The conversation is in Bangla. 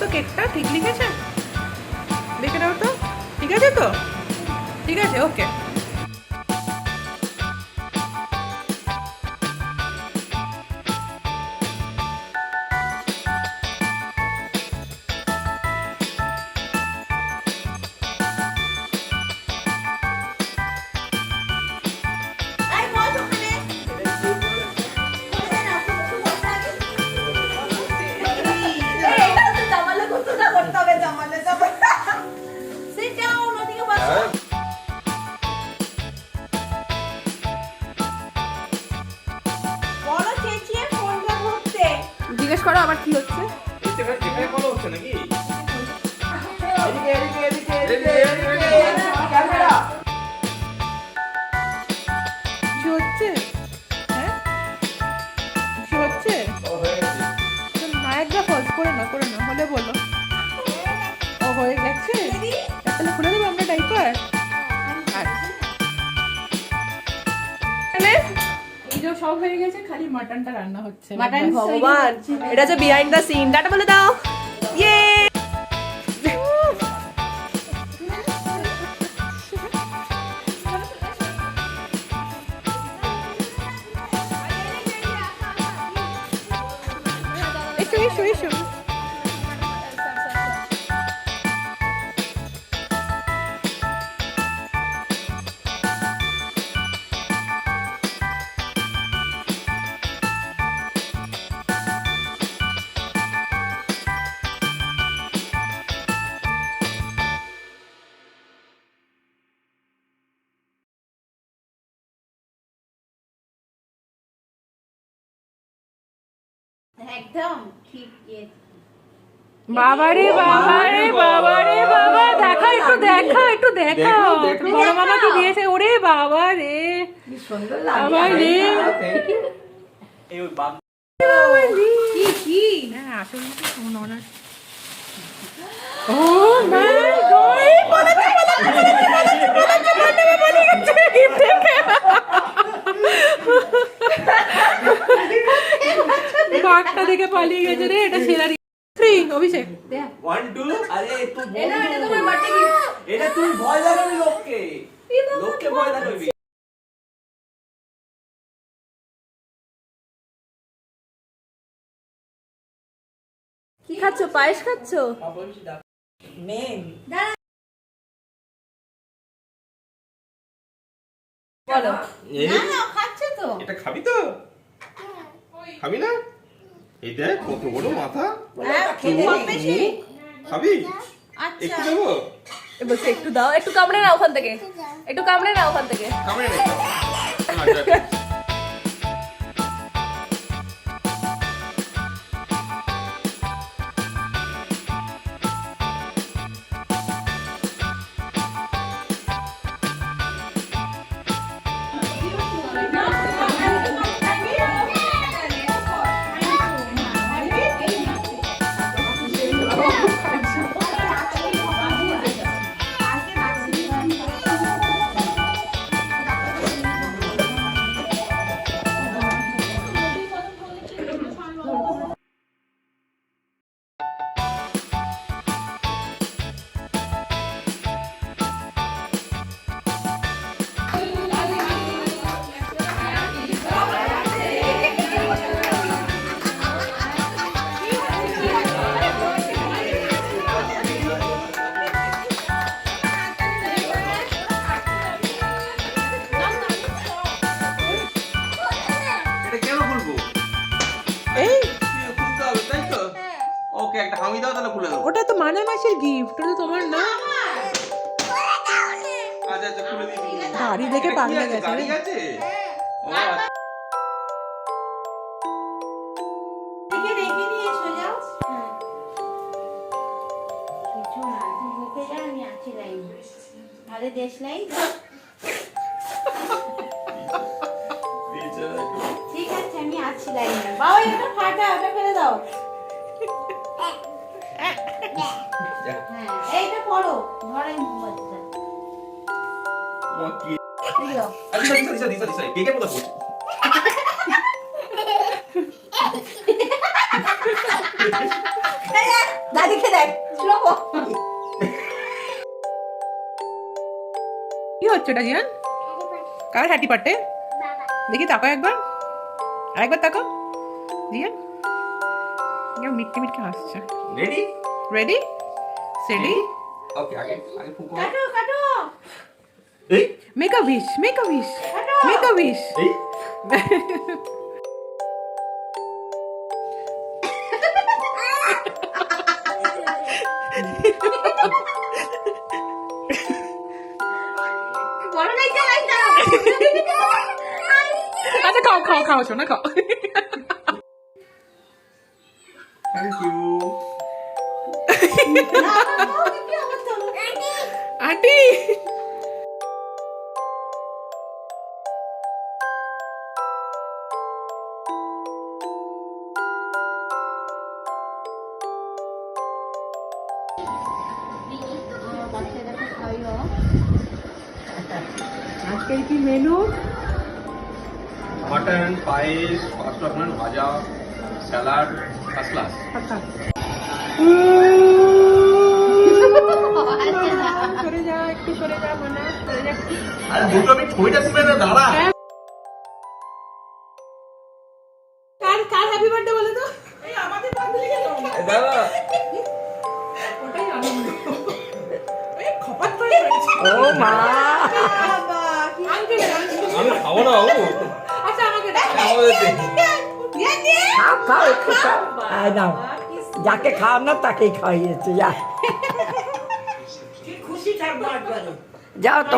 তো কেকটা ঠিক লিখেছে? দেখে নাও তো, ঠিক আছে তো? ঠিক আছে, ওকে। জিজ্ঞেস করো আমার কি হচ্ছে। কিছু হচ্ছে? হ্যাঁ, কিছু হচ্ছে? নায়করা ফলস করে না, করে না হলে বলো। ও হয়ে গেছে, তাহলে খুলে দেবো আমরা ডাইপার। এই যে সব হয়ে গেছে, খালি মাটনটা রান্না হচ্ছে। মাটন ভগবান, এটা হচ্ছে বিহাইন্ড দ্য সিন। ডাটা বলে দাও। ইয়ে এসো এসো এসো। একদম ঠিক। বাবারে বাবারে বাবারে বাবা, দেখা একটু দেখা একটু দেখা। বড় মামা কি দিয়েছে? ওরে বাবা রে, সুন্দর বাবা রে, কি কি হ্যাঁ আসলে শোনো না। ও মাই গড, বাঘটা দেখে পালিয়ে গেছে রে। এটা সেলারি 3 অভিষেক 1 2 আরে তুই এটা তোমার বার্থডে গিফট। এটা তুই ভয় দেখাবি লোককে, লোককে ভয় দেখাবি। কি খাচ্ছো? পায়েস খাচ্ছো? মেন বলো। না না খাচ্ছে তো। এটা খাবি তো? খাবি না? এই দেখ কত বড় মাথা। কম বেশি। খাবি? আচ্ছা একটু দেবো? বলছে একটু দাও, একটু কামড়ে নাও ওখান থেকে, একটু কামড়ে নাও ওখান থেকে। কামড়ে নে। আচ্ছা এটা কেন খুলবো? এই খুলতে হবে তাই তো? ওকে একটা হামি দাও তাহলে খুলে দেবো। ওটা তো মানা মাসের গিফট, ওটা তো তোমার না। আচ্ছা আচ্ছা খুলে দিবি। গাড়ি দেখে এটা কি পাগলা আছে? গেছে গাড়ি রে। আছে? ও আচ্ছা। এদিকে রেখে দিয়ে সোজা। কিছু না, তুই মুখে যা, আমি আছি লাইন। আরে দেশ লাইন। ঠিক আছে, আমি আছি লাইন। বাবা এটা ফাটা, ওটা ফেলে দাও। হ্যাঁ, এইটা পড়ো, ধরেন বাচ্চা। ও কি? দিও। আচ্ছা দিশা কেকের মতো করছে। দাদিকে দে। হচ্ছে এটা জিয়ান? কার হ্যাটি পাটে? দেখি তাকাও একবার, আরেকবার তাকাও জিয়ান। কেউ মিটকে মিটকে হাসছে। রেডি রেডি সেডি ওকে আগে আগে ফুকো কাটো কাটো এই make a wish, make a wish, make a wish. এই বড় নাই চালাই না আচ্ছা খাও খাও খাও শোনা খাও। থ্যাংক ইউ কি অবস্থা হলো আন্টি বাচ্চাটাকে খাইও আজকে কি মেনু? মটন পায়েস পাঁচটা আপনার ভাজা স্যালাড ফার্স্ট ক্লাস। আচ্ছা সরে যা একটু, সরে যা মানা, সরে যা। আরে দুটো আমি ছবিটা তুলে না দাঁড়া। কার কার হ্যাপি বার্থডে বলে তো? এই আমাদের বান্ধবী গেল। দাদা ওটাই আনন্দ। এই খপাত করে পড়েছে। ও মা বাবা কি আঙ্কেল আঙ্কেল। আমি খাবো না বাবু আচ্ছা আমাকে দাও। আমাদের দে দিয়ে দিয়ে। খাও খাও একটু খাও আয় নাও যাকে খাও না তাকেই খাইয়েছে যা খুশি থাকবো একবারে যাও তো